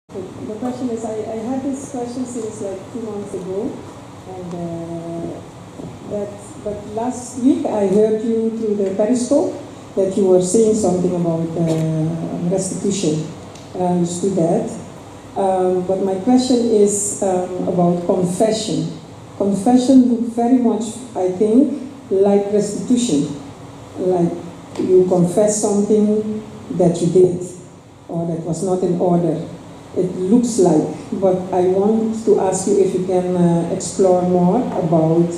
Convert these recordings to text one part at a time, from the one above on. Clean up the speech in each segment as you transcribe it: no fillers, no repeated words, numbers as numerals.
The question is, I had this question since like 2 months ago, and but last week I heard you through the Periscope that you were saying something about restitution. I understood that. But my question is about confession. Confession looks very much, I think, like restitution. Like you confess something that you did or that was not in order. It looks like, but I want to ask you if you can explore more about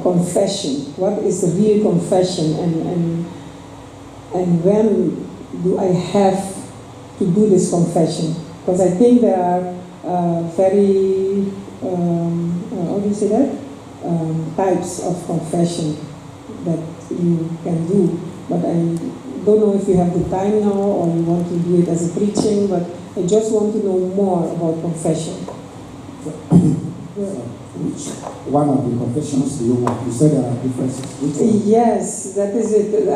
confession. What is the real confession, and when do I have to do this confession? Because I think there are very, how do you say that? Types of confession that you can do, but I don't know if you have the time now or you want to do it as a preaching, but I just want to know more about confession. Which one of the confessions do you want? You said there are differences. Yes, that is it.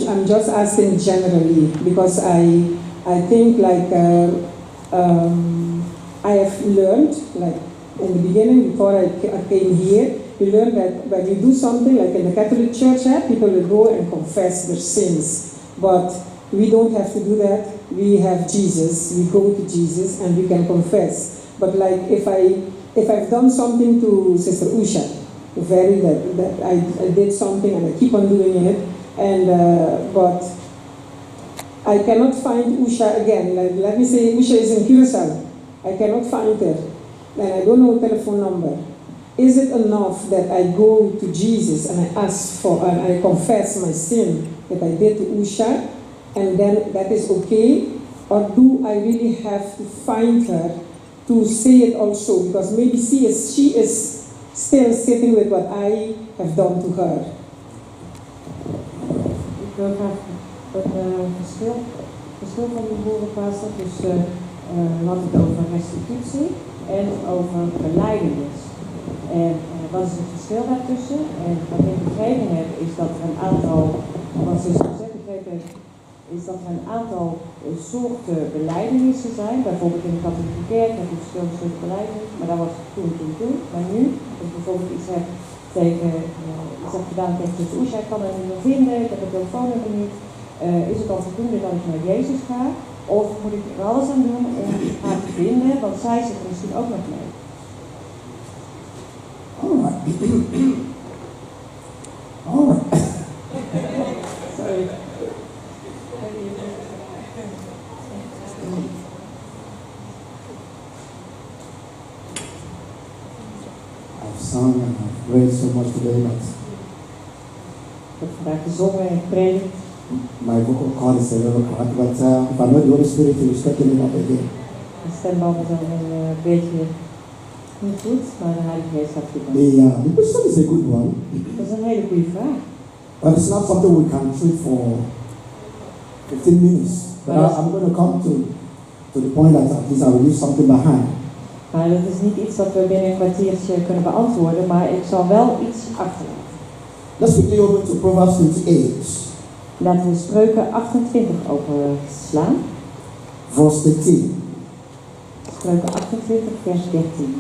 I'm just asking generally because I think like I have learned, like in the beginning before I came here, we learned that when you do something like in the Catholic Church, people will go and confess their sins, but we don't have to do that. We have Jesus. We go to Jesus and we can confess. But like if I've done something to Sister Usha, that I did something and I keep on doing it, and but I cannot find Usha again. Like, let me say Usha is in Curacao. I cannot find her, and I don't know her telephone number. Is it enough that I go to Jesus and I ask for and I confess my sin that I did to Usha, and then that is okay? Or do I really have to find her to say it also? Because maybe she is still sitting with what I have done to her. Ik wil graag een verschil van u horen plaatsen tussen we hadden het over restitutie en over belijdenis. En wat is het verschil daartussen? En wat ik begrepen heb is dat er een aantal, wat ze gezegd begrepen heeft, is dat er een aantal soorten belijdenissen zijn. Bijvoorbeeld in de katholieke kerk heb je verschillende soorten belijdenissen, maar dat was toen. Maar nu, als ik bijvoorbeeld iets heb tegen, iets heb gedaan tegen zus Oesja, ik kan het niet meer vinden, ik heb het telefoonnummer niet. Is het dan voldoende dat ik naar Jezus ga? Of moet ik er alles aan doen om haar te vinden, want zij zit er misschien ook nog mee. Alright. Alright. Sorry. I've sung and I've read so much today that Ik heb vandaag gezongen en gepredikt. my vocal cord is a little cracked, but if I know the Holy Spirit, He will strengthen me up again. Mijn stembanden zijn een beetje niet goed, maar de Heilige Geest gaat goed. The question is a good one, Dat is een hele goede vraag. but it's not something we can treat for 15 minutes. But I'm going to come to the point that at least I will leave something behind. Maar dat is niet iets wat we binnen een kwartiertje kunnen beantwoorden, maar ik zal wel iets achterlaten. Let's quickly open to Proverbs 28, Laten we Spreuken 28 openslaan. verse 13. Spreuken 28, vers 13.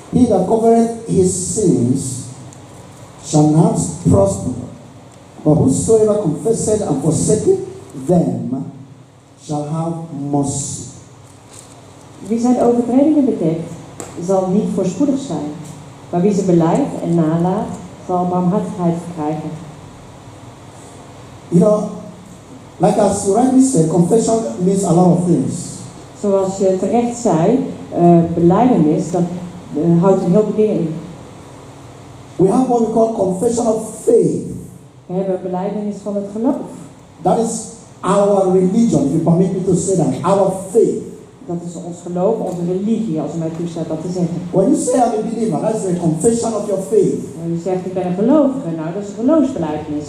He that covereth his sins shall not prosper, but whosoever confesseth and forsaketh them shall have mercy. Wie zijn overtredingen bedekt, zal niet voorspoedig zijn, maar wie ze belijdt en nalaat, zal barmhartigheid verkrijgen. You know, like as you rightly said, confession means a lot of things. Zoals je terecht zei, belijdenis, dat houdt een heleboel dingen in. We have what we call confession of faith. We hebben belijdenis van het geloof. That is our religion, if you permit me to say that, our faith. Dat is ons geloof, onze religie, als u mij toestaat dat te zeggen. When you say I'm a believer, that's a confession of your faith. En u zegt ik ben een gelovige, nou dat is een geloofsbelijdenis.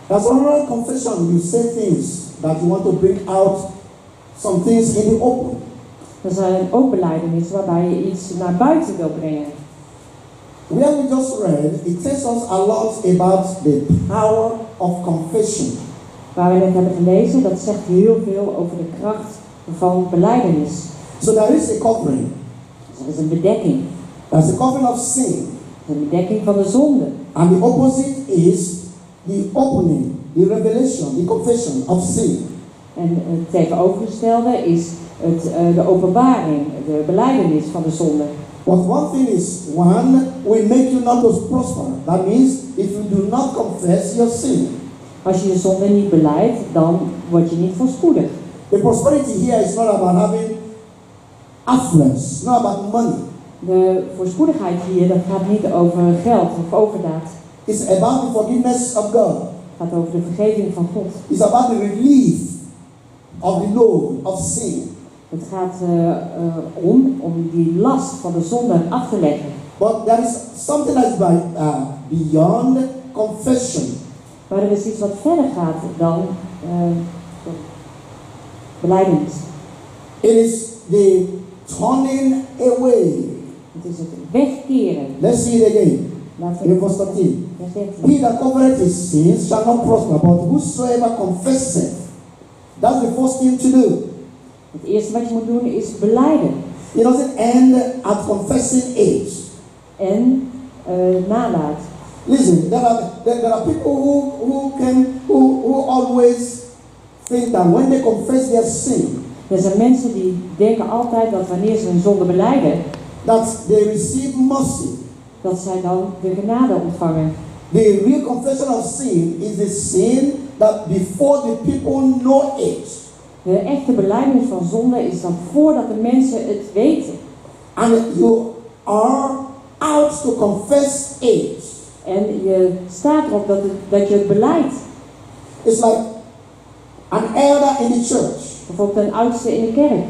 That's another confession. You say things that you want to bring out some things in the open. Er zijn ook belijdenissen waarbij je iets naar buiten wil brengen. Where we just read, it tells us a lot about the power of confession. waar we net hebben gelezen, dat zegt heel veel over de kracht van belijdenis. So there is a covering. Dus er is een bedekking. There's a covering of sin. Een bedekking van de zonde. And the opposite is the opening, the revelation, the confession of sin. En het tegenovergestelde is de openbaring, de belijdenis van de zonde. But one thing is, one will make you not to prosper. That means if you do not confess your sin. Als je de zonde niet belijdt, dan word je niet voorspoedig. The prosperity here is not about having affluence, not about money. De voorspoedigheid hier, dat gaat niet over geld of overdaad. It's about the forgiveness of God. Het gaat over de vergeving van God. It's about the relief of the load of sin. Het gaat om die last van de zonde af te leggen. But there is something that is beyond confession. Maar er is iets wat verder gaat dan belijdenis. It is the turning away. Het is het wegkeren. Let's see it again. Laten In we verse 13. vers 13. He that covereth his sins shall not prosper, but whosoever confesseth. That's the first thing to do. Het eerste wat je moet doen is belijden. It doesn't end at confessing it. En nalaat. Listen, there are people who always think that when they confess their sin, Er zijn mensen die denken altijd dat wanneer ze hun zonde belijden, that they receive mercy. dat zij dan de genade ontvangen. The real confession of sin is the sin that before the people know it. De echte belijdenis van zonde is dan voordat de mensen het weten. And you are out to confess it. En je staat erop dat je het belijdt. It's like an elder in the church. Bijvoorbeeld een oudste in de kerk.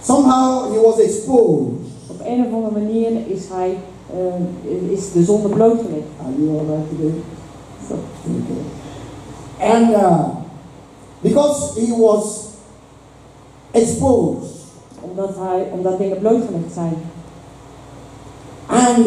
Somehow he was exposed. Op een of andere manier is de zonde blootgelegd. Are you all right today? Okay. And because he was exposed, Omdat dingen blootgelegd zijn. and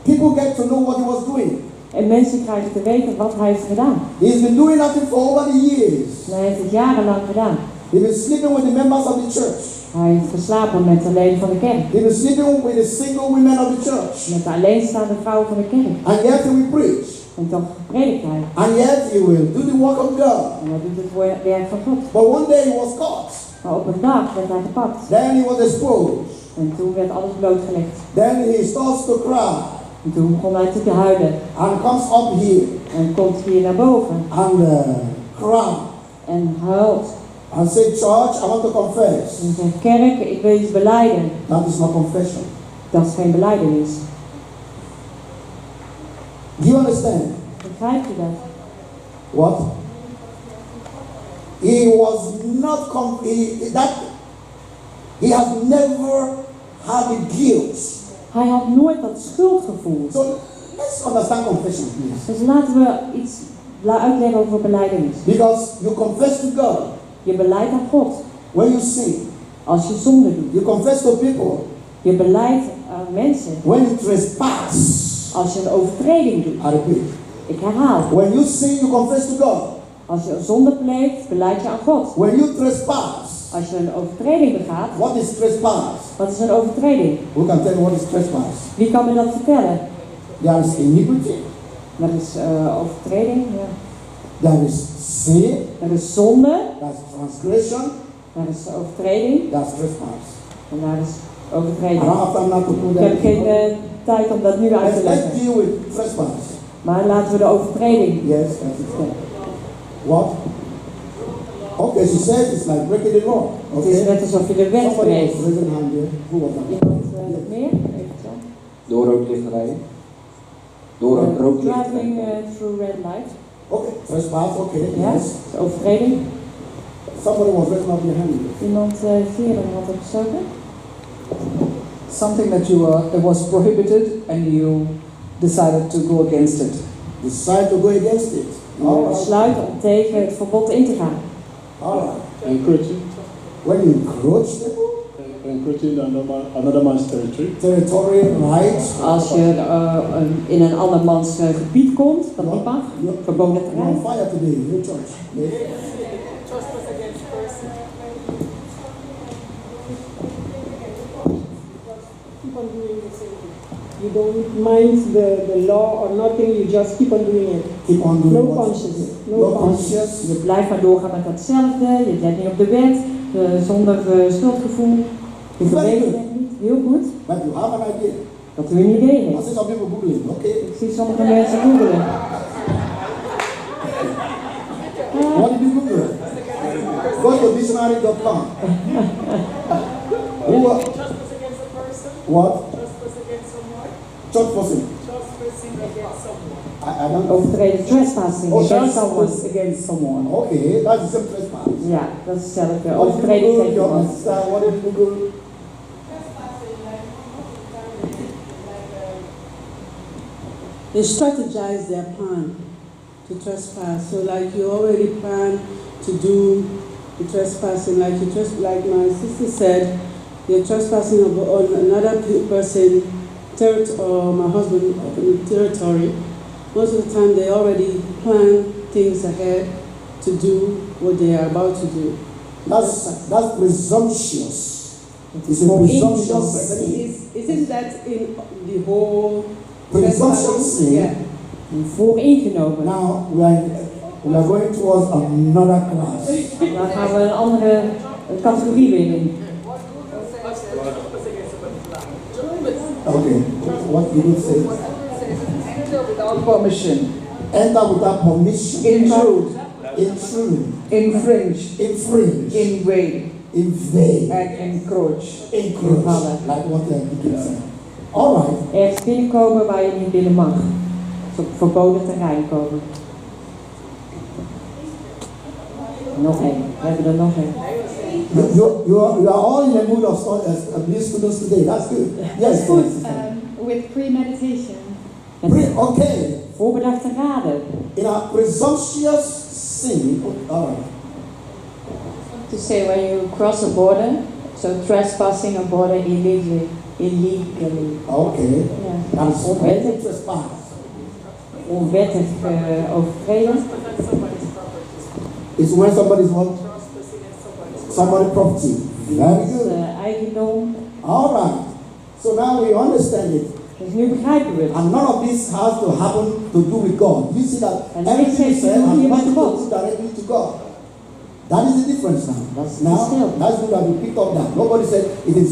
people get to know what he was doing. En mensen krijgen te weten wat hij heeft gedaan. He's been doing nothing for over the years. En hij heeft het jarenlang gedaan. He's been sleeping with the members of the church. Hij heeft geslapen met de leden van de kerk. He's been sleeping with the single women of the church. Met de alleenstaande vrouwen van de kerk. And yet he will preach. En toch predikt hij. And yet he will do the work of God. En hij doet het werk van God. But one day he was caught. Maar op een dag werd hij gepakt. Then he was exposed. En toen werd alles blootgelegd. Then he starts to cry. En toen begon hij te huilen. And comes up here. En komt hier naar boven. And cry. En huilt. And say, church, I want to confess. En zegt, kerk, ik wil iets belijden. That is not confession. Dat is geen belijdenis. Do you understand? Begrijpt u dat? What? He was not he has never had the guilt. Hij had nooit dat schuldgevoel. So let's understand confession, please. Dus laten we iets uitleggen over belijdenis. Because you confess to God Je belijdt aan God. when you sin. Als je zonde doet. You confess to people Je belijdt aan mensen. when you trespass. Als je een overtreding doet. I repeat. Ik herhaal. When you sin, you confess to God. Als je een zonde pleegt, belijd je aan God. When you trespass. Als je een overtreding begaat. What is trespass? Wat is een overtreding? Who can tell me what is trespass? Wie kan me dat vertellen? There is iniquity. Dat is overtreding. Ja. There is sin. Er is zonde. That's transgression. Er is overtreding. That's trespass. En daar is I overtreding. don't have time now to put Ik that. heb geen tijd om dat nu uit te Let's leggen. deal with trespass. Maar laten we de overtreding. Yes, that's it. What? Okay, she says it's like breaking the law. Het is Okay. net alsof je de wet Somebody breekt. was raising hand here. Who was that? Iemand meer? Even zo. Door rood licht rijden. Door een rood licht Driving rijden. through red light. Okay, trespass. Okay. Ja, Yes. dat is overtreding. Somebody was raising up their hand. Iemand vier had opgestoken. Something that it was prohibited and you decided to go against it. Decide to go against it. All Je right. besluit om tegen het verbod in te gaan. All right. Encroaching. When you encroach people, encroaching another man's territory. Territory rights. Als je in een ander mans gebied komt, dat niet mag, verboden You're terrein. on fire today, your church. Trespass against person. Keep on doing the same thing. You don't mind the law or nothing, you just keep on doing it. Keep on doing No what? conscience. No conscience. Je blijft maar doorgaan met datzelfde, je let niet op de wet, zonder schuldgevoel. Je verbetert het niet. Heel goed. But you have an idea. Dat u een idee I heeft. see some people googling, okay? Ik zie sommige mensen googelen. What did you Google? Go to dictionary.com. What? Trespass against a person. What? Trespass against someone. Church person. Trespassing against someone. I don't. Overtreden trespassing Oh, against someone. Trespass against someone. Okay, that's the same trespass. Ja, dat is hetzelfde. What did you Overtreding Google? tegen Your iemand. sister, what did you Google? They strategize their plan to trespass. So like you already plan to do the trespassing, like my sister said, you're trespassing on another person, or my husband territory. Most of the time they already plan things ahead to do what they are about to do. That's presumptuous. It's a presumptuous sin. Isn't that in the whole Presumptuous sin. Yeah. Vooringenomen. Now we are going towards another class. Dan gaan we een andere categorie weer in. Okay, what did you say? Without permission. Enter without permission. Intrude. Intrude. Infringe. Infringe. Invade. Invade. And encroach. Encroach. Like what they said. All right. Ergens binnenkomen waar je niet binnen mag. Dus op verboden terrein komen. Nog één. We hebben er nog één. You are all in the mood of these students today. That's good. Yes. Good. With premeditation. Okay. Voorbedachte raden. In a presumptuous sin. All right. To say when you cross a border, so trespassing a border illegally. Okay. Yeah. That is onwettig trespass. Onwettig overtreden. It's when somebody's what? Somebody's property. Very good. Eigendom. All right. So now we understand it. Dus nu begrijpen we het. And none of this has to happen to do with God. You see that And everything niks you said heeft te has doen nothing met to God. do directly to God. That is the difference now. That's Now, that's good that we picked up that. Nobody said it is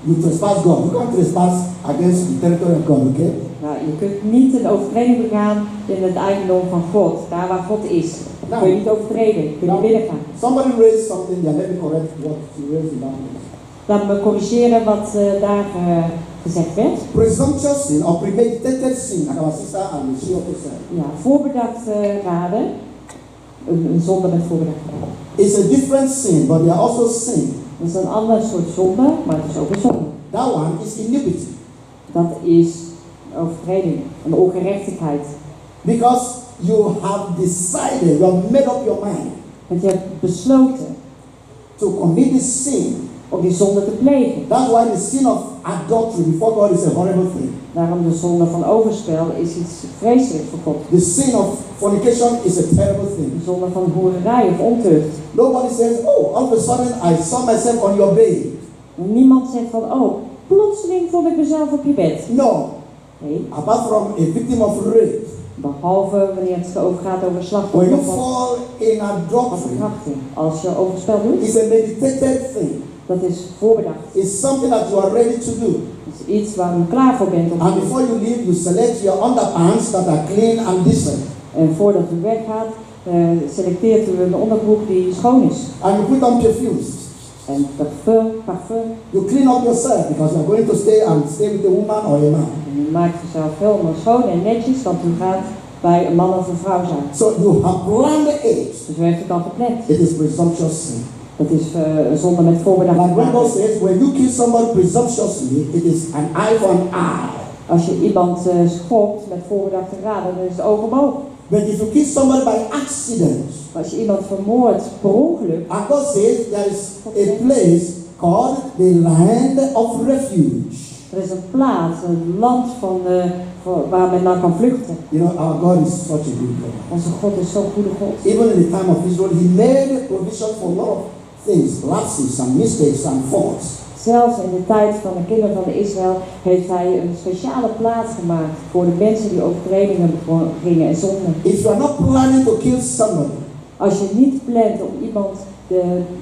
you trespass God. You can't trespass against the territory of God, okay? Nou, je kunt niet een overtreding begaan in het eigendom van God. Daar waar God is. Nou. Kun je niet overtreden. Kun je Nou. binnen gaan. Somebody raised something, yeah, let me correct what you raised in that place. Laten we corrigeren wat daar gezegd werd. Presumptuous sin or premeditated sin, like our sister and she also said, Ja, voorbedacht raden. Een zonde met voorbedacht raden. it's a different sin, but they are also sin. Dat is een ander soort zonde, maar het is ook een zonde. That one is iniquity. Dat is overtreding, een ongerechtigheid. Because you have decided, you have made up your mind Want je hebt besloten to commit this sin. om die zonde te plegen. That's why the sin of adultery before God is a horrible thing. Daarom de zonde van overspel is iets vreselijks voor God. The sin of fornication is a terrible thing. De zonde van hoererij of ontucht. Nobody says, oh, all of a sudden I saw myself on your bed. Niemand zegt van, oh, plotseling vond ik mezelf op je bed. No. Nee, Apart from a victim of rape. behalve wanneer het gaat over When slachtoffer you van fall in adultery, verkrachting. Als je overspel doet, it's a meditated thing. dat is voorbedacht. It's something that you are ready to do. Het is iets waar je klaar voor bent om te And doen. before you leave, you select your underpants that are clean and decent. En voordat u weggaat, selecteert u een onderbroek die schoon is. And you put on perfumes. En parfum. You clean up yourself because you are going to stay with a woman or a man. En u maakt zichzelf helemaal schoon en netjes, want u gaat bij een man of een vrouw zijn. So you have planned it. Dus u heeft het al gepland. It is presumptuous sin. Dat is een zonde met voorbedachte Like when God raden. says, when you kill somebody presumptuously, it is an eye for an eye. Als je iemand schopt met voorbedachte raden, dan is het oog om oog. But if you kill somebody by accident, Als je iemand vermoordt per ongeluk, and God says there is a place called the land of refuge. Er is een plaats, een land waar men naar kan vluchten. You know, our God is such a good God. Onze God is zo'n goede God. Even in the time of Israel, He made provision for a lot of things, lapses and mistakes and faults. Zelfs in de tijd van de kinderen van Israël heeft hij een speciale plaats gemaakt voor de mensen die overtredingen gingen en zonden. If you are not planning to kill somebody, Als je niet plant om iemand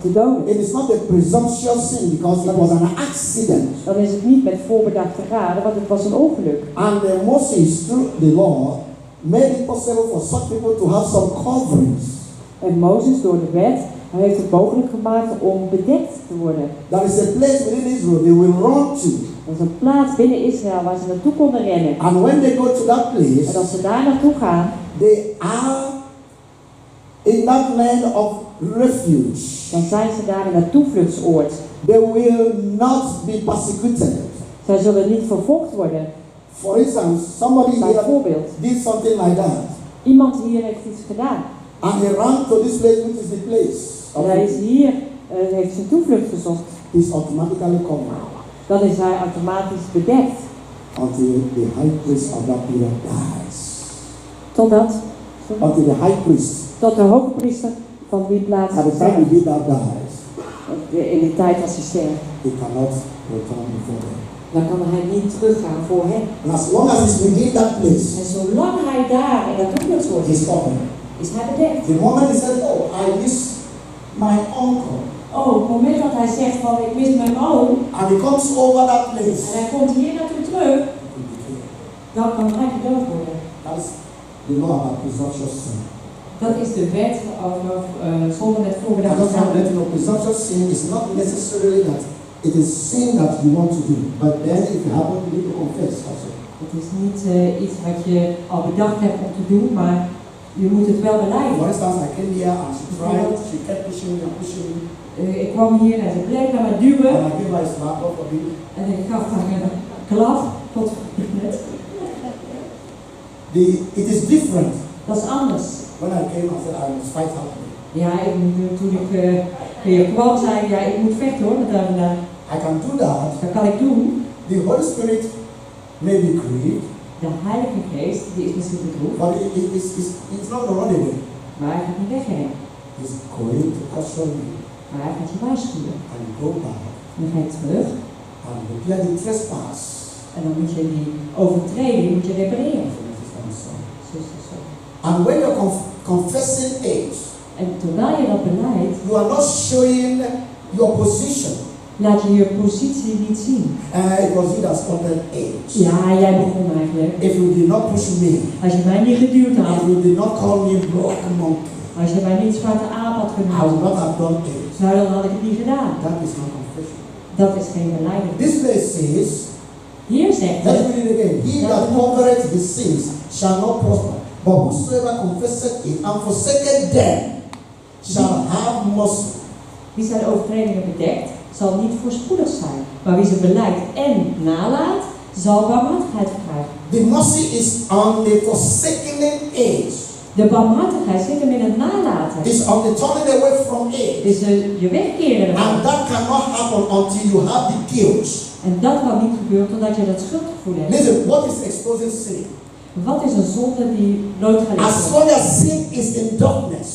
te doden, it is not a presumptuous sin because it was an accident. dan is het niet met voorbedachte raden, want het was een ongeluk. And Moses, through the law, made it possible for such people to have some coverings. En Mozes, door de wet, hij heeft het mogelijk gemaakt om bedekt te worden. There is a place within Israel they will run to. Er is een plaats binnen Israël waar ze naartoe konden rennen. And when they go to that place, En als ze daar naartoe gaan, they are in that land of refuge. dan zijn ze daar in een toevluchtsoord. They will not be persecuted. Zij zullen niet vervolgd worden. For instance, somebody here Bijvoorbeeld, did something like that, iemand hier heeft iets gedaan. and he ran to this place, which is the place En of hij is hier, heeft zijn toevlucht gezocht. is automatically covered Dan is hij automatisch bedekt. until the high priest of that period dies. Totdat, Until the high priest tot de hoogpriester van die plaats at the time he sterft. did that dies, In die tijd als hij sterft. he cannot return before them. Dan kan hij niet teruggaan voor hem. And as long as he's within that place, En zolang hij daar in dat toevluchtsoord he's is, covered. is hij bedekt. The moment he says, "Oh, I miss my uncle," Oh, op het moment dat hij zegt van ik mis mijn oom, and he comes over that place, en hij komt hier naartoe terug, he will be killed. dan kan hij gedood worden. That is the law about presumptuous sin. Dat is de wet over zonde met I voorbedachte just want to let raden. you know, presumptuous sin is not necessarily that it is sin that you want to do, but then if you happen, you need to confess also. Het is niet iets wat je al bedacht hebt om te doen, maar je moet het wel For beleiden. instance, I came here and she tried, she kept pushing me and pushing me, Ik kwam hier en ze bleef naar mij duwen and I gave her a slap off of it. en ik gaf haar een klap tot net. It is different. Dat is anders. When I came, I said I must fight her. Ja, toen ik hier kwam, zei ik, ja, ik moet vechten hoor. I can do that. Dat kan ik doen. The Holy Spirit may be grieved, De Heilige Geest, die is misschien bedroefd, but it's not going to run away. maar hij gaat niet wegrennen. He's going to caution you Maar hij gaat je waarschuwen. and go back Dan ga je terug and declare the trespass. en dan moet je die overtreding moet je repareren. So, Zus en zo. and when you're confessing it, En terwijl je dat beleidt, you are not showing your position. laat je je positie niet zien. It was you that started it. Ja, jij begon eigenlijk. If you did not push me, Als je mij niet geduwd had, if you did not call me black monkey, als je mij niet zwarte aap had I would genoemd, not have done it. nou dan had ik het niet gedaan. That is not confession. Dat is geen beleiding. This place says, Hier zegt let's het, read it again. He that covereth his sins shall not prosper, but whosoever confesseth it and forsaketh them shall have mercy. wie zijn overtredingen bedekt, zal niet voorspoedig zijn. Maar wie ze beleidt en nalaat, zal barmhartigheid krijgen. The mercy is on the forsaking it. De barmhartigheid zit hem in het nalaten. It's on the turning away from it. Dus je wegkeren ervan. And that cannot happen until you have the guilt. En dat kan niet gebeuren totdat je dat schuldgevoel hebt. Listen, what is exposing sin? Wat is een zonde die nooit As gelicht wordt? long as sin is in darkness,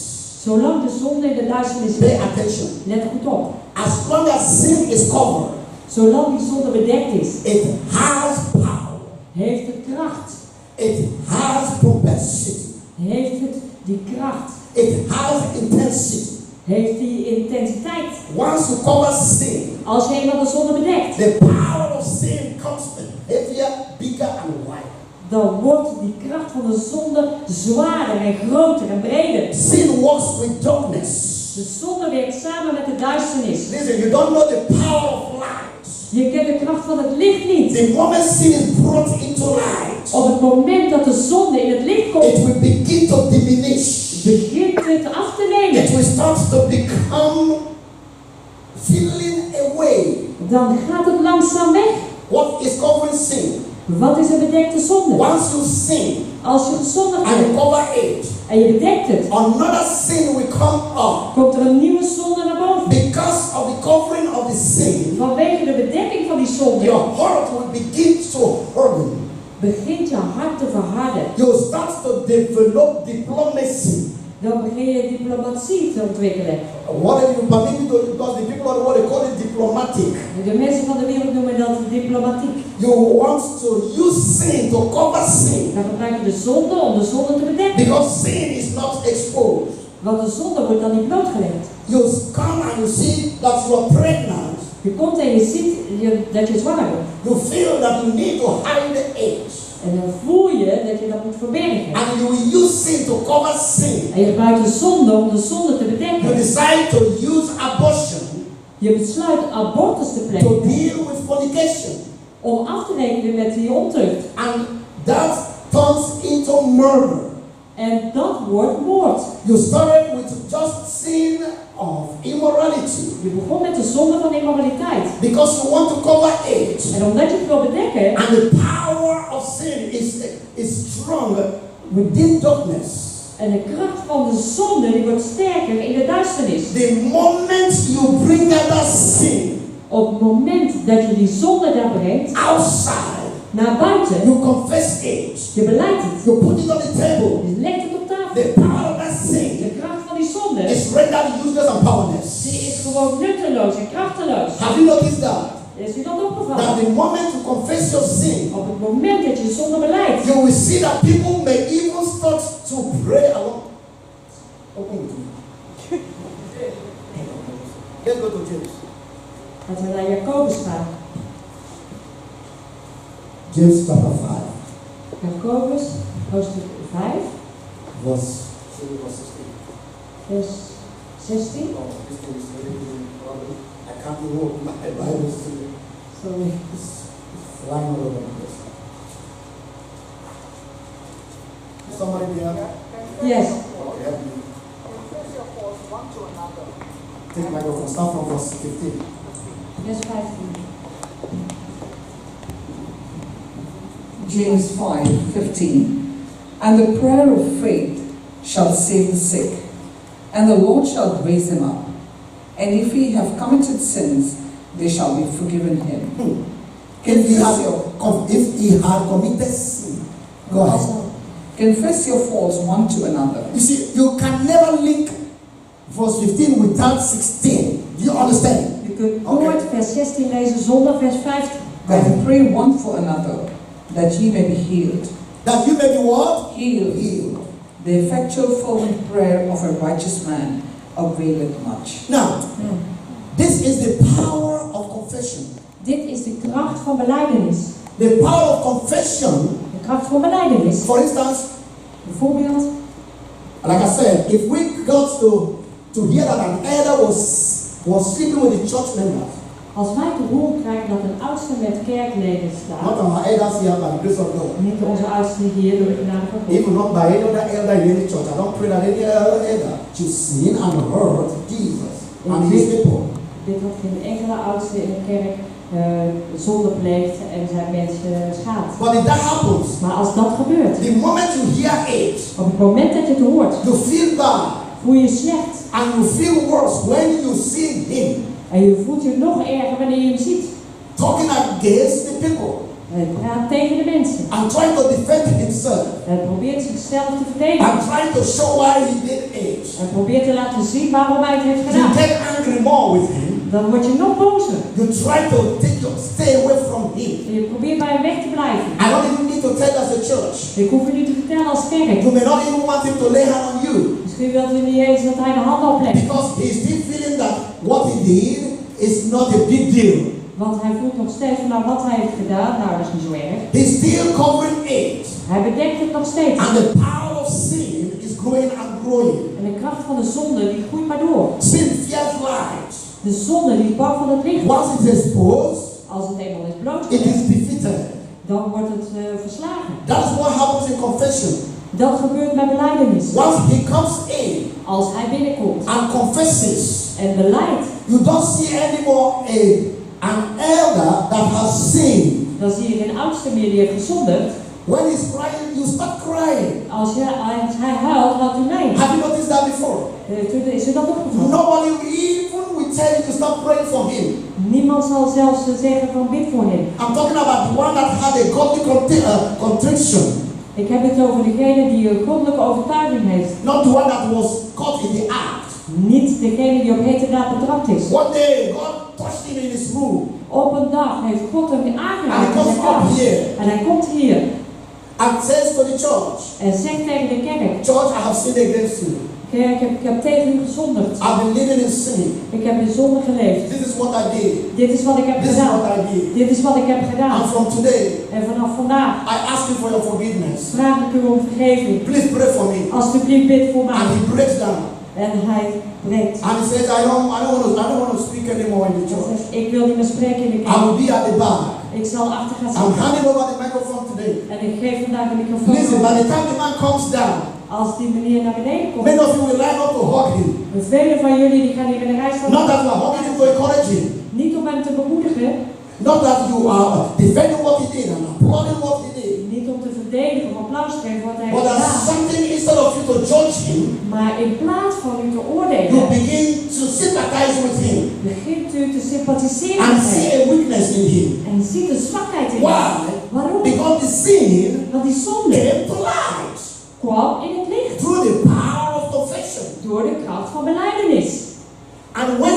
Zolang de zonde in de duisternis pay is, attention. let goed op. As long as sin is covered, Zolang die zonde bedekt is, it has power. heeft het kracht. It has propensity. Heeft het die kracht. It has intensity. Heeft die intensiteit. Once you cover sin, Als je eenmaal de zonde bedekt, the power of sin comes heavier, bigger, and wider. dan wordt die kracht van de zonde zwaarder en groter en breder. Sin works with darkness. De zonde werkt samen met de duisternis. Listen, you don't know the power of light. Je kent de kracht van het licht niet. The moment sin is brought into light, Op het moment dat de zonde in het licht it komt, will begin to diminish. begint het af te It nemen. will start to become filling away. Dan gaat het langzaam weg. What is covering sin? Wat is een bedekte zonde? Once you sin Als je gezondigd and you hebt cover it, en je bedekt het, another sin will come up. komt er een nieuwe zonde naar boven. Because of the covering of the sin, your heart will begin to harden. begint je hart te verharden. You start to develop diplomacy. Dan begin je diplomatie te ontwikkelen. What if you permit me to, because the people of the world they call it diplomatic. De mensen van de wereld noemen dat diplomatiek. You want to use sin to cover sin. Dan gebruik je de zonde om de zonde te bedekken. Because sin is not exposed. Want de zonde wordt dan niet blootgelegd. You come and you see that you are pregnant. Je komt en je ziet dat je zwanger bent. You feel that you need to hide the age. En dan voel je dat je dat moet verbergen. And you will use sin to cover sin. En je gebruikt de zonde om de zonde te bedekken. You decide to use abortion Je besluit abortus te to plegen. deal with fornication. Om af te rekenen met die ontucht. And that turns into murder. En dat wordt moord. You started with just sin of immorality. Je begon met de zonde van immoraliteit. Because you want to cover age. En omdat je het wil bedekken. And the power of sin is strong within darkness. En de kracht van de zonde die wordt sterker in de duisternis. The moment you bring that sin Op het moment dat je die zonde daar brengt. Outside. Naar buiten. You confess age. Je beleidt het. You put it on the table. Je legt het op tafel. The power of that sin. De kracht van die zonde. Is rendered useless and powerless. Die is gewoon nutteloos en krachteloos. Have you noticed that? Is u dat opgevallen? That the moment you confess your sin, op het moment dat je de zonde beleidt, you will see that people may even start to pray along. Open with me. Let's go to James. dat we naar Jacobus gaan. James chapter 5. Jacobus, hoofdstuk 5, Verse 16. vers 16. Oh, this thing is really problem. I can't even open my Bible. Sorry. It's flying all over the place. Is somebody there? Yes. Okay, help me. Take the microphone. Start from verse 15. Vers 15. James 5:15. And the prayer of faith shall save the sick, and the Lord shall raise him up. And if he have committed sins, they shall be forgiven him. If he had committed sin, go ahead. Confess your faults one to another. You see, you can never link verse 15 without 16. Do you understand? Je kunt nooit vers 16 lezen zonder vers 15. And pray one for another, that ye may be healed. That you may be what? Healed. Healed. The effectual fervent prayer of a righteous man availeth much. Now, this is the power of confession. Dit is de kracht van belijdenis. The power of confession. De kracht van belijdenis. For instance, bijvoorbeeld, like I said, if we got to hear that an elder was sleeping with the church members. Als wij te horen krijgen dat een oudste met kerkleden staat. Not our elders here by the grace of God. Niet onze oudsten hier door de genade van God. Even not by any other elder in any church. I don't pray that any other elder should seen and heard Jesus and his people. Dit had geen enkele oudste in de kerk zonde pleegt en zijn mensen schaadt. But if that happens, maar als dat gebeurt, the moment you hear it, op het moment dat je het hoort, you feel bad, voel je slecht. And you feel worse when you see him. En je voelt je nog erger wanneer je hem ziet. Talking against the people. Hij praat tegen de mensen. And trying to defend himself. Hij probeert zichzelf te verdedigen. And trying to show why he did it. Hij probeert te laten zien waarom hij het heeft gedaan. You get angry more with him. Dan word je nog bozer. You try to stay away from him. En je probeert bij hem weg te blijven. I don't even need to tell as a church. Ik hoef je niet te vertellen als kerk. You may not even want him to lay hand on you. Misschien wilt u niet eens dat hij de hand oplegt. Because he's still feeling that what he did is not a big deal. Want hij voelt nog steeds van nou wat hij heeft gedaan, nou dat is niet zo erg. He's still covering it. Hij bedekt het nog steeds. And the power of sin is growing and growing. En de kracht van de zonde die groeit maar door. Sin fears light. De zonde die is bang van het licht. Once it is exposed, als het eenmaal is it blootgelegd, is defeated. dan wordt het verslagen. That is what happens in confession. Dat gebeurt bij belijdenis. Once he comes in Als hij binnenkomt and confesses, en beleidt, you don't see anymore an elder that has sinned. dan zie je geen oudste meer die heeft gezondigd. When he's crying, you start crying. Als hij huilt, laat u mee. Have you noticed that before? Is u dat opgevallen? Nobody even will tell you to stop praying for him. Niemand Niemand zal zelfs zeggen van bid voor hem. I'm talking about the one that had a godly contrition. Ik heb het over degene die een goddelijke overtuiging heeft. Not the one that was caught in the act. Niet degene die op heterdaad betrapt is. One day, God touched him in his room. Op een dag heeft God hem And he aangeraakt in comes zijn up kamer. here En hij komt hier and says to the church, en zegt tegen de kerk: Church, I have sinned against you. Kerk, ik heb tegen u gezondigd. I've been living in sin. Ik heb in zonde geleefd. This is what I did. Dit is wat ik heb This is gedaan. what I did. Dit is wat ik heb gedaan. And from today, En vanaf vandaag I ask you for your forgiveness. vraag ik u om vergeving. Please pray for me. Alsjeblieft bid voor mij. And he breaks down. En hij breekt. And he says, I don't want to speak anymore in the Hij church. zegt: ik wil niet meer spreken in de I kerk. will be at the bar. Ik zal achter gaan I'm zitten. handing over the microphone today. En ik geef vandaag de microfoon. Listen, by the time the man comes down, Als die meneer naar beneden komt. many of you will line up to hug him. Velen van jullie die gaan hier in de rij staan. Not that you are hugging him to encourage him. Niet om hem te bemoedigen. Not that you are defending what he did and applauding what he did. Niet om te verdedigen of applaus te geven wat hij But heeft there's gedaan. something instead of you to judge him, Maar in plaats van u te you oordelen, begin to sympathize with him begint u te sympathiseren and met see hem. a weakness in him. En ziet een zwakheid in Why? hem. Waarom? Because the sin Want die zonde came to light kwam in het licht. through the power of confession. Door de kracht van belijdenis. And when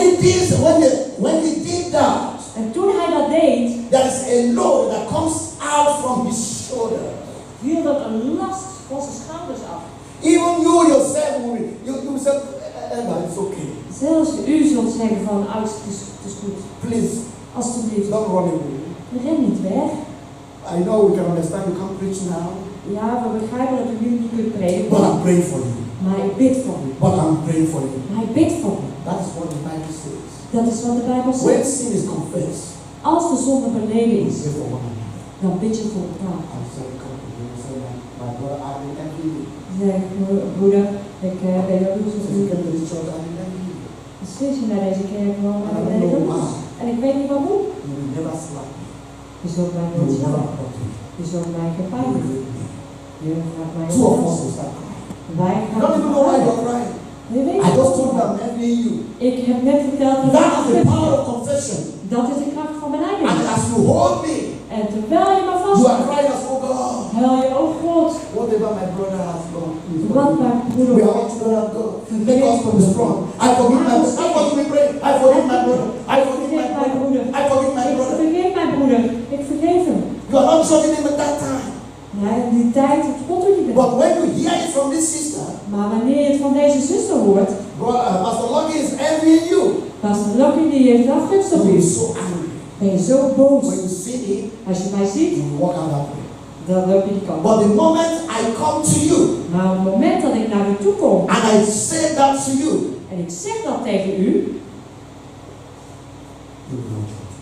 he did that, En toen hij dat deed, there is a load that comes out from his shoulder. viel dat een last van zijn schouders af. Even you yourself, you said, it's okay. Zelfs u zult zeggen van, het is goed. Please, Alsjeblieft, don't run away. ren niet weg. I know we can understand you can't preach now, Ja, we begrijpen dat u nu niet kunt prediken. but I'm praying for you. Maar ik bid voor u. But I'm praying for you. Maar ik bid voor u. That is what the Bible says. Dat is wat de Bijbel When zegt. sin is confessed, Als de zonde beleden you is, pray for one another. dan bid je voor elkaar. I'm sorry, come to you. Say, my brother, I will envy you. Zeg, broeder, ik ben jaloers op If you u. come to this church, I will envy you. Precies, je naar deze kerk kwam I en ik don't ben know jaloers. why. En ik weet niet waarom. You will never slap me. Je zult mij You niet will never slaan. hurt me. Je zult mij You gepijn will doen. hate me. Je gaat mij Two of us oplossen. will start crying. Wij I gaan don't even know why huilen. you're crying. Je weet I just het told you niet. I'm envying you. Ik heb net verteld dat That is the ik power of confession. dat is de kracht van And belijdenis. as you hold me, En terwijl je me you vast are crying as, oh God, huil je, oh God, whatever my brother has done, please wat forgive me. mijn broeder We are all children of God. Make us to be strong. I forgive my brother. That's what we pray. I forgive my brother. I forgive my vergeef mijn brother. broeder. I forgive my Ik brother. vergeef mijn broeder. Ik vergeef hem. You are not judging him at that time. Ja, in die tijd God er niet bij. But when you hear it from this sister, Maar wanneer je het van deze zuster hoort, Pastor Lucky is envying you. Pastor Lucky die heeft afgunst op You u. are so angry. Ben je zo boos. When you see me, Als je mij ziet, you walk out that way. dan loop je die kant. But the moment I come to you Maar op het moment dat ik naar u toe kom and I say that to you, en ik zeg dat tegen u, you will not judge.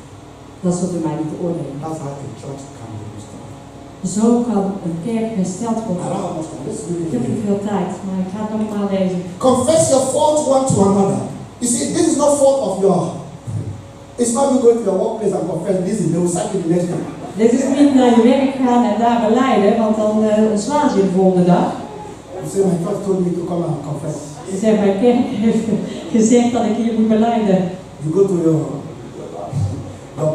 dan zult u mij niet oordelen. That's how a church can be restored. Zo kan een kerk hersteld I worden. don't understand. Let's read Ik it heb niet again. veel tijd, maar ik ga het nog maar lezen. Confess your fault one to another. You see, this is not fault of your. It's not you going to your workplace and confess. This is they will sack you the next day. Dit is niet naar je werk gaan en daar belijden, want dan ontslaan ze je de volgende dag. You say my church told me to come and confess. Ze zeggen, mijn kerk heeft gezegd dat ik hier moet belijden. You go to your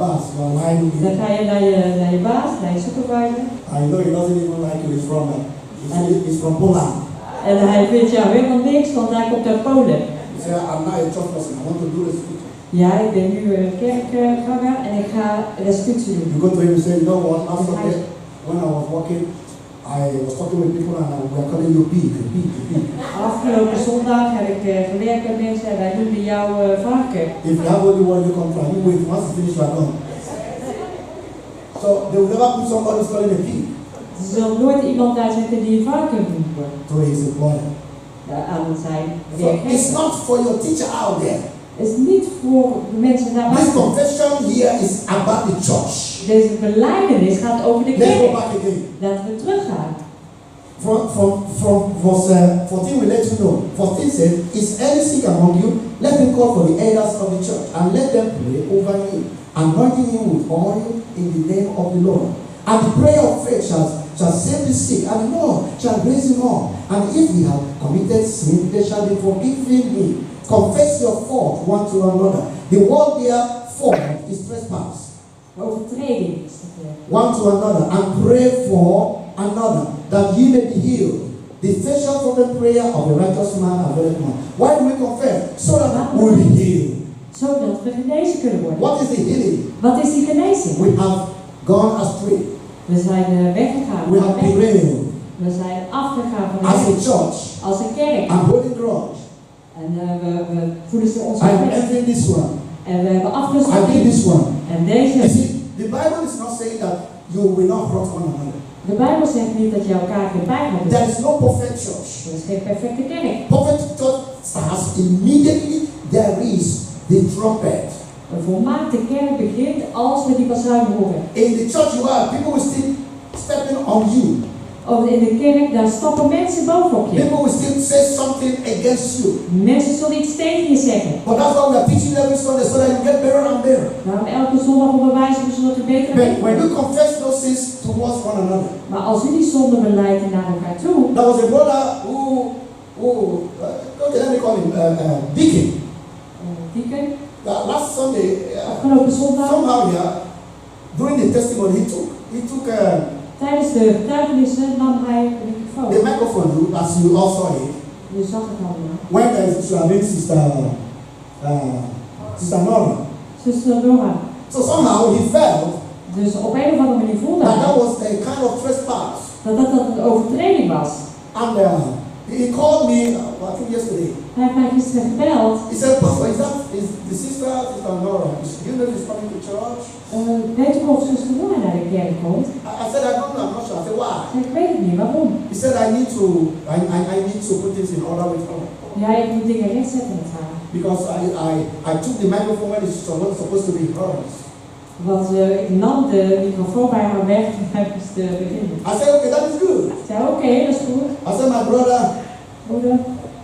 boss, your line Dan leader, ga je naar je baas, naar je supervisor. and you know he doesn't even like you. He's from Poland. En hij vindt jou helemaal niks, want hij komt uit Polen. You say I'm not a church person. I want to do restitution. Ja, ik ben nu kerkganger en ik ga restitutie doen. You go to him and say, you know what? Last Sunday when I was working, I was talking with people and we are calling you pig. Afgelopen zondag heb ik gewerkt met mensen en wij noemden jou varken. If you have only one, you contract. You wait. Once you finish, you are done. So they will never put somebody who's calling a pig Er zal nooit iemand daar zitten die een varken noemt to his employer. aan zijn So it's werkgever. not for your teacher out there. Het is niet voor de mensen daar This buiten. confession here is about the church. Deze belijdenis gaat over de Let's go kerk. back again. Laten we teruggaan. From verse 14, we let you know. 14 says, is any sick among you? Let him call for the elders of the church and let them pray over him, anointing him with oil in the name of the Lord. And the prayer of faith shall save the sick, and the Lord shall raise him up. And if he have committed sin, they shall be forgiven him. Confess your fault one to another. The word there, fault, is trespass. Overtreding is dat. One to another, and pray for another, that ye may be healed. The effectual fervent prayer of a righteous man availeth much. Why do we confess? So that we will be healed. Zodat we genezen kunnen worden. What is the healing? Wat is die genezing? We have gone astray. We zijn weggegaan. We have derailed We zijn afgegaan van de as a weg. church. Als een kerk. I'm holding grudge. En we voelen ze ons I'm verplicht. envying this one. En we hebben afgezien. I think this one. En deze. You see, the Bible is not saying that you will not hurt one another. De Bijbel zegt niet dat je elkaar geen pijn moet doen. There is no perfect church. Er is geen perfecte kerk. Perfect church starts immediately there is the trumpet. Een volmaakte kerk begint als we die bazuin horen. In the church you are, people will still stepping on you. In de kerk, daar stappen mensen bovenop je. People will still say something against you. Mensen zullen iets tegen je zeggen. But that's why we are teaching every Sunday so that you get better and better. Daarom elke zondag onderwijzen we zodat we beter But worden. when you confess those sins towards one another. Maar als u die zonden beleiden naar elkaar toe. There was a brother okay, let me call him Deacon. Deacon. Last Sunday, Afgelopen zondag. somehow during the testimony he took Tijdens de getuigenissen nam hij de microfoon. the microphone, as you all saw it. Je zag het allemaal. When Sister Nora. Zuster Nora. So somehow he felt Dus op een of andere manier voelde that hij that was a kind of trespass. dat een overtreding was. And he called me, I think yesterday. Hij heeft mij gisteren gebeld. He said, Pastor, is the sister Nora, do you know she's coming to church? Weet u of zuster Nora naar de kerk komt? I said, I don't know, I'm not sure. I said, why? Ik weet het niet, waarom? He said, I need to put things in order with her. Ja, ik moet dingen rechtzetten met haar. Because I took the microphone when it was supposed to be hers. Want ik nam de microfoon bij haar weg en hij moest beginnen. I said, okay, that is good. Ik zei, oké, dat is goed. I said, my brother, Moeder,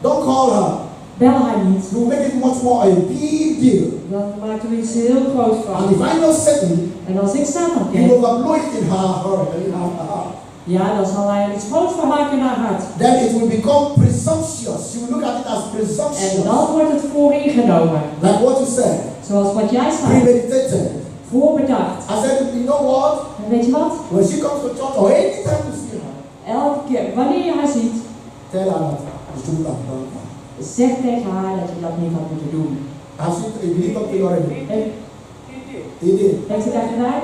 don't call her. bel haar niet. You make it much more a big deal. Dan maken we iets heel groots van. And if I know Satan, En als ik Satan he ken, will overblow it in her heart. ja, dan zal hij er iets groots van maken in haar hart. Then it will become presumptuous. You will look at it as En presumptuous. dan wordt het vooringenomen. Like what you said. Zoals wat jij zei. Premeditated. Voorbedacht. I said, you know what? En weet je wat? When she comes to church or anytime you see her, Elke keer, wanneer je haar ziet, tell her that you shouldn't have done that. zeg tegen haar dat je dat niet had moeten doen. Has she believed up to you already? En He did. heeft ze dat gedaan?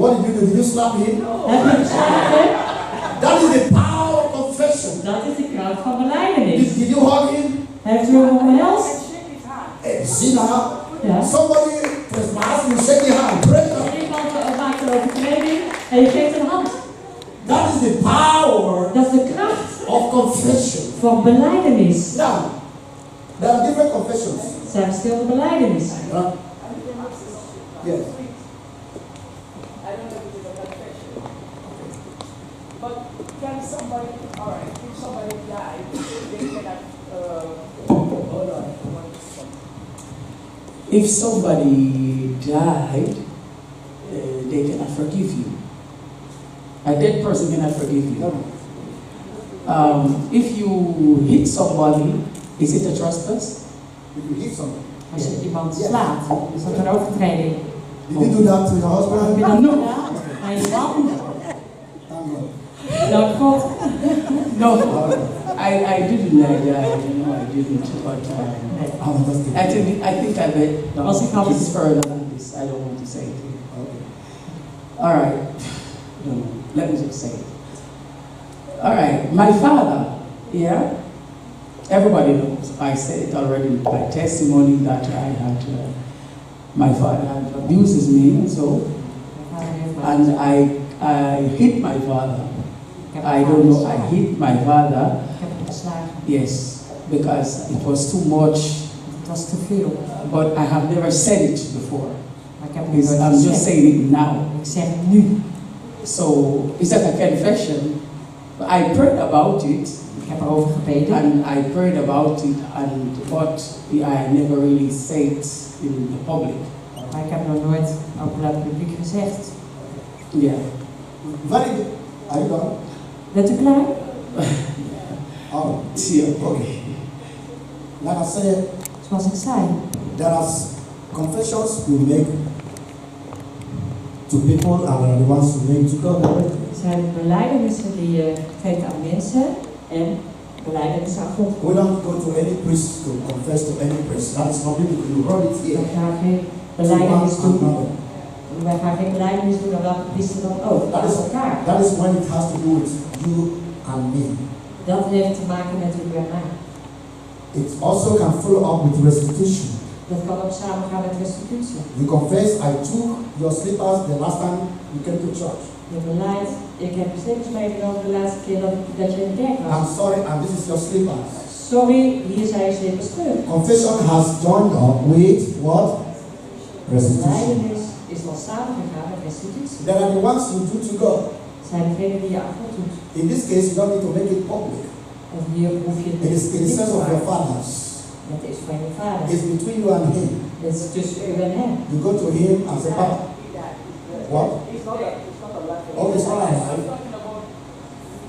What did you do? Did you slap him? Heb je geslagen? That is the power of confession. Dat is de kracht van belijdenis. Did you hug him? Heeft u hem omhelst? Sinner. Ja. Somebody trespass, you shake your hand. Break up. Iemand maakt een overtreding en je geeft een hand. That is the power Dat is de kracht of confession. van belijdenis. Now, there are different confessions. Er zijn verschillende belijdenissen. Yes. I don't know if it's a confession. But can somebody, alright, if somebody died, they cannot, hold on. If somebody died, they cannot forgive you. A dead person cannot forgive you. If you hit somebody, is it a trespass? If you hit somebody. Als je iemand slaat, is dat een overtreding. Did you do that to your husband? Heb je dat gedaan aan je man? Thank God. Dank God. No, I didn't like that. No, I didn't. But I think I bet. No, it's further than this. I don't want to say it. Okay. All right. No, let me just say it. All right. My father, yeah. Everybody knows. I said it already in my testimony that I had. My father abuses me, so, and I hit my father. I don't know. I hit my father. Yes, because it was too much. Het was te veel. But I have never said it before. Maar ik heb het nooit I'm gezegd. just saying it now. Ik zeg het nu. So it's like a confession. I prayed about it. Ik heb erover gebeden. And I prayed about it, but I never really said it in the public. Maar ik heb nog nooit over dat publiek gezegd. Yeah. Very good. Are you done? Bent u klaar? Oh, Yeah. okay. Like I said, Zoals ik zei, there are confessions we make to people and there are the ones we make to God directly. er zijn belijdenissen die je geeft aan mensen en belijdenissen aan God. We don't go to any priest to confess to any priest. That is not biblical. You run it here. We gaan geen To belijdenis one doen. another. Wij gaan geen belijdenis doen aan welke priester dan ook. Dat is elkaar. That is when it has to do with you and me. Dat heeft te maken met u en mij. It also can follow up with restitution. Dat kan ook samengaan met restitutie. You confess, I took your slippers the last time you came to church. Je beleidt, ik heb je slippers meegenomen de laatste keer dat je in de kerk was. I'm sorry, and this is your slippers. Sorry, hier zijn je slippers terug. Confession has joined up with what? Restitution. Belijdenis is al samengegaan met restitutie. There are the ones you do to God. Zijn degenen die je aan God doet. In this case, you don't need to make it public. En hier hoef je It is in the sense of your fathers. Het is van je vader. It's between you and him. Het is tussen u en hem. You go to him and say, Papa, what? It's not a Oh, it's not I'm alive. talking about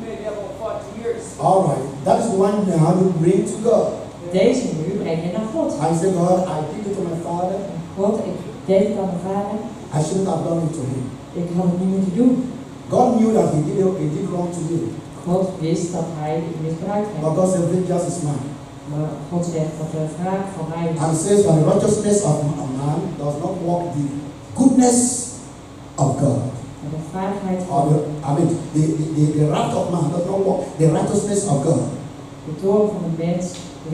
maybe about 40 years. All right. That is the one now you bring to God. Deze nu breng je naar God. I say, God, I give it to my father. God, ik deed het aan mijn vader. I shouldn't have done it to him. Ik had het niet moeten doen. God knew that he did wrong to you. God wist dat hij het misbruikt But had. God said, vengeance is mine. Maar God zegt dat de wraak van mij And is. says that the righteousness of a man does not work the goodness of God. En de vaardigheid Or van the wrath of man does not work the righteousness of God. de toorn van de mens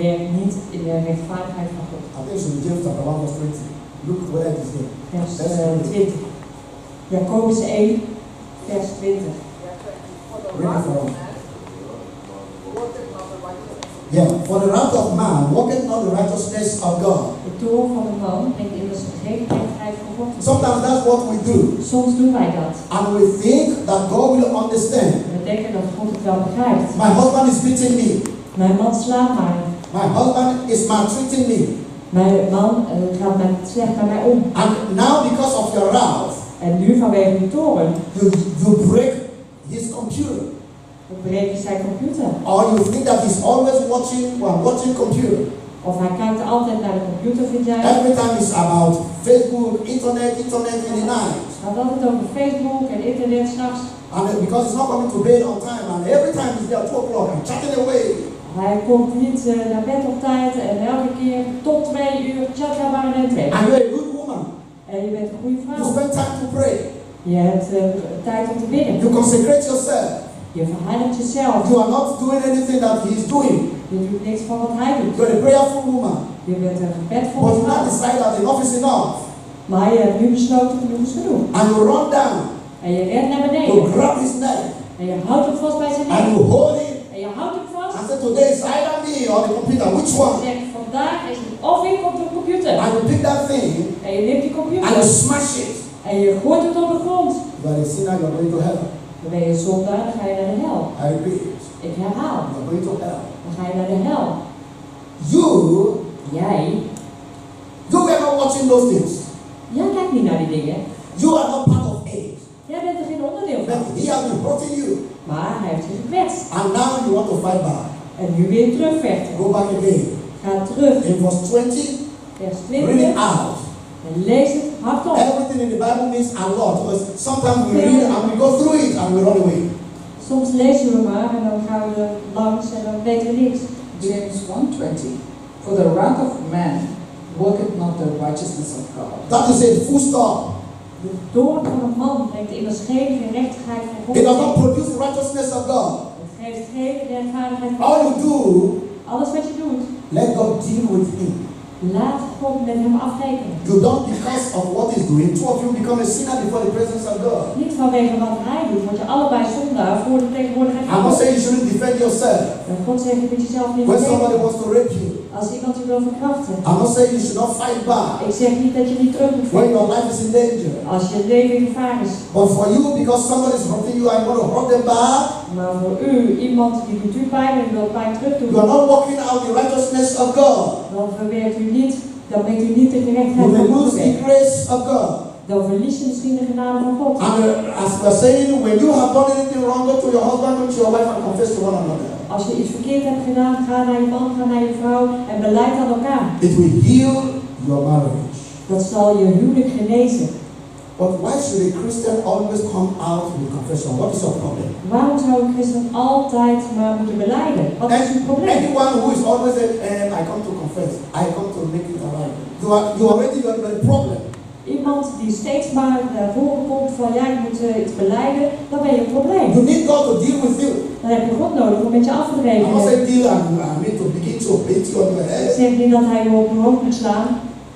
werkt niet in de rechtvaardigheid van God. I think it's in James chapter 1 verse 20. Look where it is there. Vers That's 20. Jacobus 1, vers 20. Read it for us. Yeah, for the wrath of man worketh not the righteousness of God. De toorn van de man brengt immers geen rechtvaardigheid van God. Sometimes that's what we do. Soms doen wij dat. And we think that God will understand. We denken dat God het wel begrijpt. My husband is beating me. Mijn man slaat mij. My husband is maltreating me. Mijn man gaat slecht met mij om. And now because of your wrath, En nu vanwege de toorn, you break his computer. breek je zijn computer. Or you think that he's always watching computer. Of hij kijkt altijd naar de computer, vind jij? Every time it's about Facebook, internet in the night. Het gaat altijd over Facebook en internet s'nachts. And because he's not coming to bed on time, and every time he's there at 2 o'clock and chatting away. Hij komt niet naar bed op tijd en elke keer tot 2 uur chat hij maar net weg. And you're a good woman. En je bent een goede You vrouw. spend time to pray. Je hebt tijd om te bidden. You consecrate yourself. Je verheiligt jezelf. You are not doing anything that he's doing. Je doet niks van wat hij doet. You're a prayerful woman. Je bent een gebedvolle But you now vrouw. decide that enough is enough. Maar je hebt nu besloten genoeg is genoeg. And you run down. En je rent naar You beneden. grab his neck. En je houdt hem vast bij zijn And nek. you hold him. En je houdt hem vast. And say, today is either me or the computer. Which En one? zegt, vandaag is het of ik op de computer. And you pick that thing. En je neemt die And you computer. smash it. En je gooit het op de grond. You are a sinner. You are going to hell. Dan ben je een zondaar, dan ga je naar de hel. I repeat. Ik herhaal. You are going to hell. Dan ga je naar de hel. You were not watching those things. Jij kijkt niet naar die dingen. You are not part of it. Jij bent er geen onderdeel But van. he has been hurting you. Maar hij heeft je gekwetst. And now you want to fight back. En nu weer terugvechten. Go back again. Ga terug. In verse 20, Vers read it 20. out. En lees het hardop. Everything in the Bible means a lot. Because sometimes we read and we go through it and we run away. Soms lezen we maar en dan gaan we langs en dan weten we niks. James 1:20. For the wrath of man worketh not the righteousness of God. That is it, full stop. De toorn van een man brengt immers geen gerechtigheid van God. It does not produce the righteousness of God. Het geeft geen rechtvaardigheid van All God. you do, Alles wat je doet, let God deal with him. laat God met hem afrekenen. You don't, because of what he's doing, two of you become a sinner before the presence of God. Niet vanwege wat hij doet, word je allebei zondaar voor de tegenwoordigheid I'm van not God. saying you shouldn't defend yourself En God zegt, je moet jezelf niet when somebody verdedigen. wants to rape you. Als iemand je wil verkrachten. I'm not saying you should not fight back Ik zeg niet dat je niet terug moet when vechten. your life is in danger. Als je leven in gevaar is. But for you, because somebody is hurting you and you want to hurt them back, Maar voor u, iemand die doet u pijn en wil pijn terug doen. you are not working out the righteousness of God. Dan verwerkt u niet, dan brengt u niet de You gerechtigheid may van God lose the weg. grace of God. Dan verlies je misschien de genade van God. And as we are saying, when you have done anything wrong, go to your husband, go to your wife and confess to one another. Als je iets verkeerd hebt gedaan, ga naar je man, ga naar je vrouw en beleid aan elkaar. It will heal your marriage. Dat zal je huwelijk genezen. But why should a Christian always come out with confession? What is your problem? Waarom zou een christen altijd maar moeten beleiden? Wat is uw probleem? Anyone who is always saying, I come to confess, I come to make it alright. You already got a problem. Iemand die steeds maar naar voren komt van ja, je moet iets beleiden, dan ben je een probleem. You need God to deal with you. Dan heb je God nodig om met je af te I rekenen. must say deal and I mean to begin to beat you on your Ik head. zeg niet dat hij je op je hoofd moet slaan.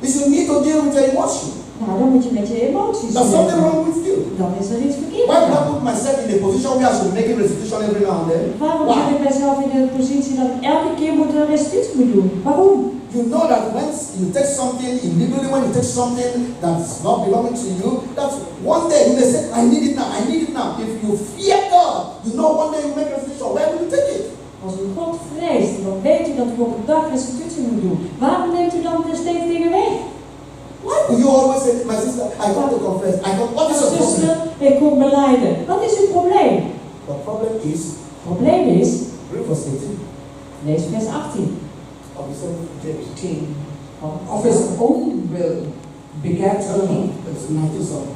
Is you need to deal with your emotion. Nou, dan moet je met je emoties There's something dealen. wrong with you. Dan is er iets verkeerd. Why would I put myself in a position where I should make a restitution every now and then? Waarom Why? zet ik mijzelf in de positie dat ik elke keer een restitutie moet doen? Waarom? You know that when you take something illegally, when you take something that's not belonging to you, that one day you may say, I need it now, I need it now. If you fear God, you know one day you make a restitution, where will you take it? Als u God vreest, dan weet u dat u op een dag restitutie moet doen. Waarom neemt u dan steeds dingen weg? Why do you always say, my sister, I come to confess, what is your Zuster, problem? ik kom belijden. Wat is uw probleem? The problem is, Het probleem is, read verse 18 lees vers 18. of the same James. 18. Of his own will begat he. It's 19, sorry.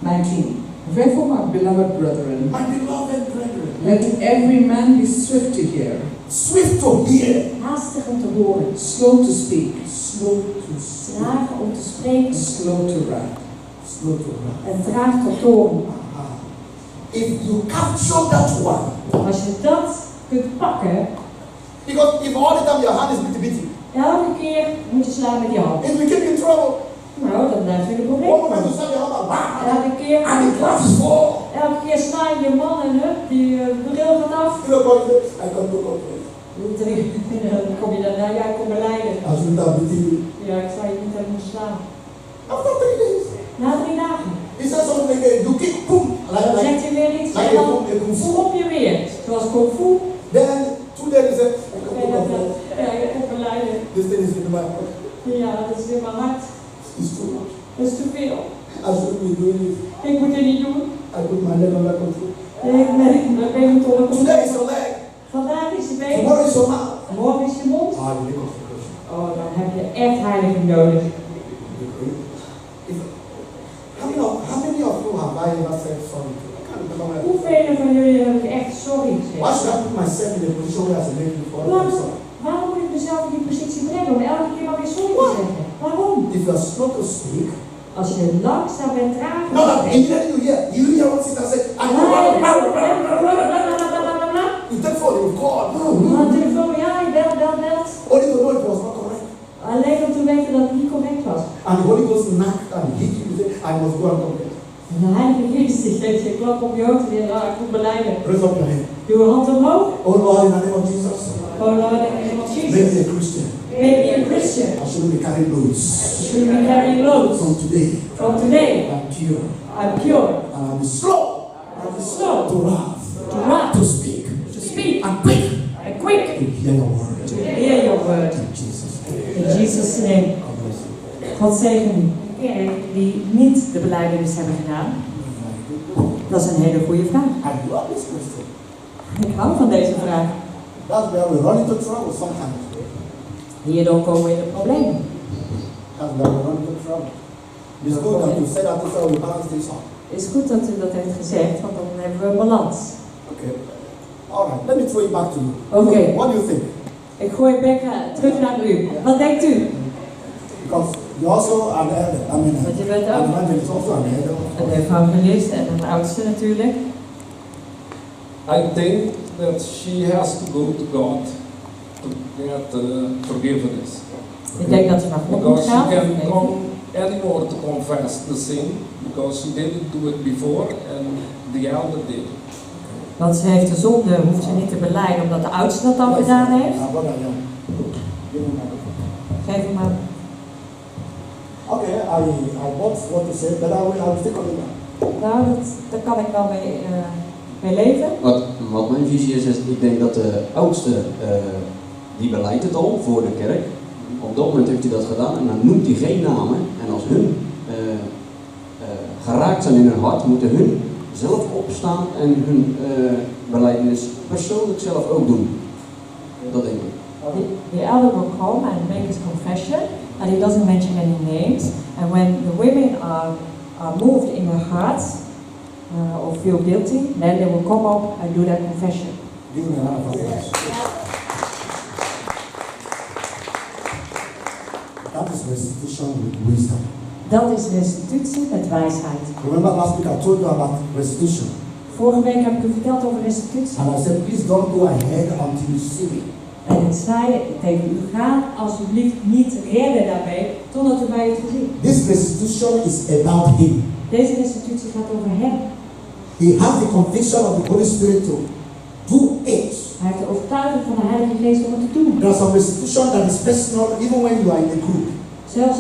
19. Therefore, my beloved brethren, My beloved brethren, let every man be swift to hear, swift to hear, Haastig om te horen, slow to speak, slow to speak, traag om te spreken slow to wrath. slow to wrath. en traag tot toorn. If you capture that one, Als je dat kunt pakken, because if all the time your hand is bitty, elke keer moet je slaan met je hand. it will keep you in trouble. Nou, dan blijft er een One probleem. moment you start your hand up, Elke keer, and the glass is full. elke keer sla je je man en hup, die bril gaat af. You know what? I can't do confess. Dan kom je dan, nou ja, ik kom belijden. I shouldn't have beaten you. Ja, ik zou je niet hebben moeten slaan. After 3 days, Na 3 dagen. he said something like, you kick, boom, Dan zegt hij weer iets like en dan a kung fu. schop je weer. Zoals kung fu. Then 2 days he said, I come to confess. Ja, ik kom belijden. This thing is in my heart. Ja, dat is in mijn hart. It's too much. Dat is te veel. I shouldn't be doing it. Ik moet het niet doen. I put my leg under control. Ik ben het onder Today is controle. your leg. Vandaag is je been. Tomorrow is your mouth. Morgen is je mond. Ah, you need consecration. Oh, dan heb je echt heiliging nodig. How many of you have I ever said sorry to? I can't remember my. Hoeveel van jullie heb ik echt sorry Why gezegd? should I put myself in a position where I should make you for I'm sorry? Waarom moet ik mezelf in die positie brengen om elke keer maar weer sorry te zeggen? Waarom? If you are slow to speak, Als je langzaam bent traag. no, no, immediately you hear what sister said, I know. You take phone, you call. Aan de telefoon, ja, je belt. Only to know it was not correct. Alleen om te weten dat het niet correct was. And the Holy Ghost knocked and hit you. You say, I must go and confess. En de Heilige Geest die geeft je klap op je hoofd en zegt, ik moet belijden. Raise up your hand. Doe je hand omhoog. Oh Lord, in the name of Jesus, Oh Lord, in the name of make Jesus. me a Christian. Make me a Christian. I shouldn't be carrying loads. Should be carrying loads. From today, From today, I'm pure. I'm pure. And I'll be slow Slow to wrath, to wrath, to speak, to speak, and quick and quick to hear your word. to hear your word. In Jesus' name. In Jesus' name. God bless you. God zegen u. Kerk die niet de belijdenis hebben gedaan, dat is een hele goede vraag. I love this question. Ik hou van deze vraag. That's where we run into trouble sometimes. Hierdoor komen we in de problemen. That's where we run into trouble. It's good that you said that so we balance this out. Het is goed dat u dat heeft gezegd, want dan hebben we een balans. Okay. All right. Let me throw it back to you. Okay. What do you think? Ik gooi het back terug naar u. Wat denkt u? Because you're also an elder. I mean, Want je bent an ook evangelist, also an elder. een evangelist en een oudste natuurlijk. I think that she has to go to God to get forgiveness. Ik denk dat ze naar God moet Because she gaan. can come anymore to confess the sin because she didn't do it before and the elder did. Want ze heeft de zonde, hoeft ze niet te belijden omdat de oudste dat al gedaan heeft. Geef hem maar. Okay, I bought what you said, but I'll stick on it. Nou, daar kan ik wel mee leven. Wat mijn visie is, ik denk dat de oudste, die beleidt het al voor de kerk. Op dat moment heeft hij dat gedaan en dan noemt hij geen namen. En als hun geraakt zijn in hun hart, moeten hun zelf opstaan en hun belijdenis persoonlijk zelf ook doen. Dat denk ik. The elder will come and make his confession, and he doesn't mention any names. And when the women are moved in their hearts or feel guilty, then they will come up and do that confession. Give me another verse. That is restitution with wisdom. Dat is restitutie met wijsheid. Remember last week I told you about restitution. Vorige week heb ik u verteld over restitutie. And I said, please don't go ahead until you see me. En ik zei tegen u, ga alsjeblieft niet redden daarmee, totdat u mij heeft gezien. This restitution is about him. Deze restitutie gaat over hem. He has the conviction of the Holy Spirit to do it. Hij heeft de overtuiging van de Heilige Geest om het te doen. There is some restitution that is personal even when you are in a group. Zelfs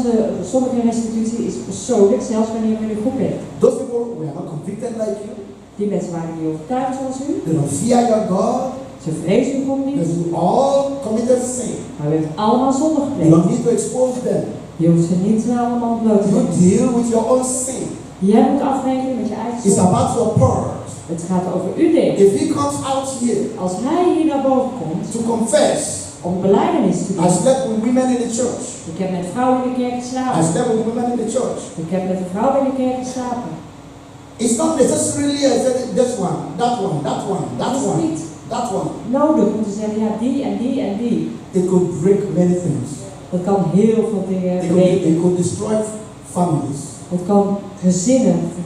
sommige restitutie is persoonlijk, zelfs wanneer je in een groep bent. Those people were not convicted like you. Die mensen waren niet overtuigd zoals u. They don't fear your God. Ze vrezen u God niet. They all committed sin. Maar u heeft allemaal zonde You gepleegd. don't need to expose them. Je hoeft ze niet allemaal bloot te You leggen. deal with your own sin. Jij moet afrekenen met je eigen It's zonde. about your part. Het gaat over uw ding. If he comes out here Als hij hier naar boven komt to confess, om belijdenis te I doen. slept with women in the church. Ik heb met vrouwen in de kerk I geslapen. slept with women in the church. Ik heb met een vrouw in de kerk geslapen. It's not necessarily this one, that one, that one, that Dat is one, niet that one. nodig om te zeggen, ja, die en die en die. It could break many things. Dat kan heel veel dingen It breken. could destroy families. Het kan gezinnen It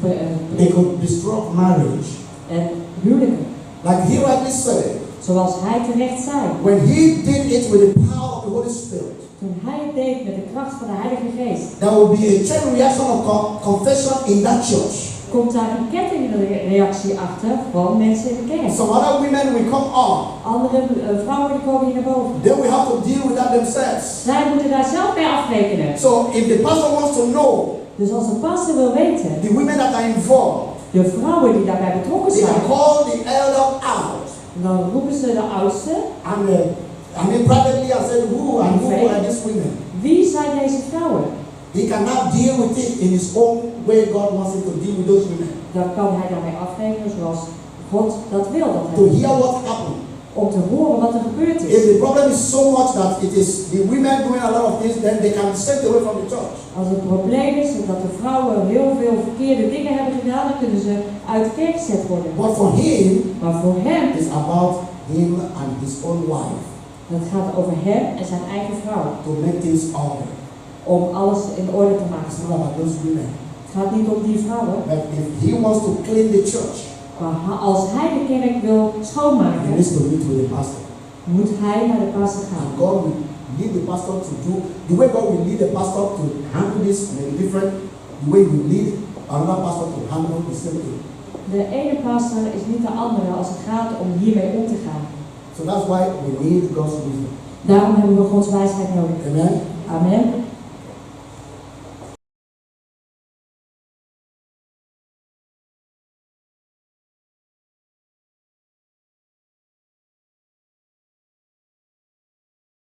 breken. could destroy marriage. En huwelijken. Like he rightly said, Zoals hij terecht zei. when he did it with the power of the Holy Spirit, Toen hij het deed met de kracht van de Heilige Geest. there will be a chain reaction of confession in that church. Komt daar een kettingreactie achter van mensen in de kerk. Some other women will come on. Andere vrouwen die komen hier naar boven. They will have to deal with that themselves. Zij moeten daar zelf mee afrekenen. So if the pastor wants to know Dus als de pastor wil weten, the women that are involved, de vrouwen die daarbij betrokken they zijn, can call the elder out. dan roepen ze de oudste. And privately I said, who are these women? Wie zijn deze vrouwen? He cannot deal with it in his own way God wants him to deal with those women. Dan kan hij daarmee afrekenen zoals God dat wil. Dat To hij. hear what happened. Om te horen wat er gebeurd If is. the problem is so much that it is the women doing a lot of things, then they can be sent away from the church. Als het probleem is dat de vrouwen heel veel verkeerde dingen hebben gedaan, dan kunnen ze uit de kerk gezet worden. But for him, Maar voor hem, it's about him and his own wife. het gaat over hem en zijn eigen vrouw. To make things order. Om alles in orde te maken. It's not about those women. Het gaat niet om die vrouwen. But if he wants to clean the church, Maar als hij de kerk wil schoonmaken, he needs to meet with the pastor. moet hij naar de pastor gaan. And God will lead the pastor to do the way God will lead the pastor to handle this may be different. The way you lead another pastor to handle the same thing. De ene pastor is niet de andere als het gaat om hiermee om te gaan. So that's why we need God's wisdom. Daarom hebben we Gods wijsheid nodig. Amen. Amen.